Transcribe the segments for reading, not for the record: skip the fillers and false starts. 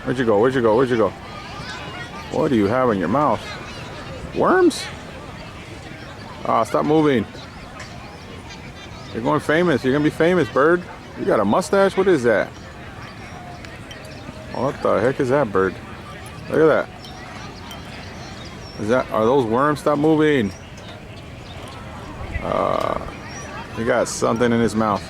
Where'd you go? Where'd you go? Where'd you go? What do you have in your mouth? Worms? Ah, stop moving. You're going famous. You're gonna be famous, bird. You got a mustache? What is that? What the heck is that, bird? Look at that. Are those worms? Stop moving. He got something in his mouth.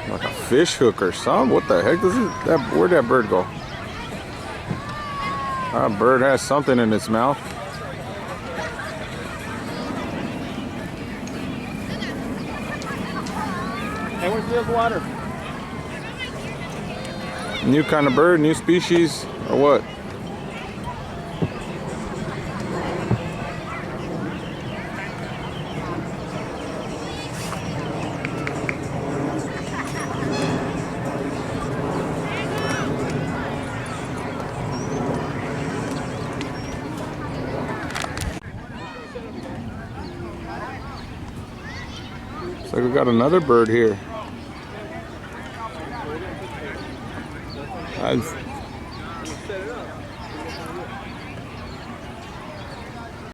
Like a fish hook or something. What the heck where'd that bird go? That bird has something in its mouth. Hey, where's the water? New kind of bird, new species, or what? Looks like we got another bird here.